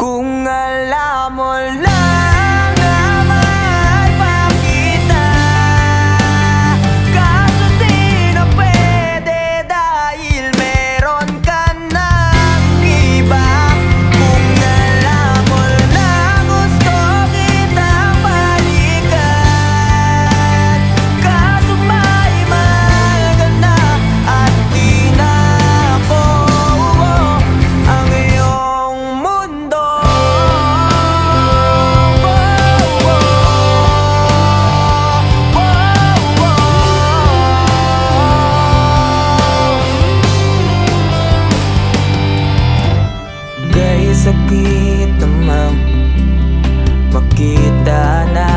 Kung alam mo lang na mahal pa kita, kaso di na pwede dahil meron ka ng iba. Kung alam mo lang gusto kitang balikan, kaso may mahal ka na at di na ako ang iyong mundo. Kay sakit namang makita na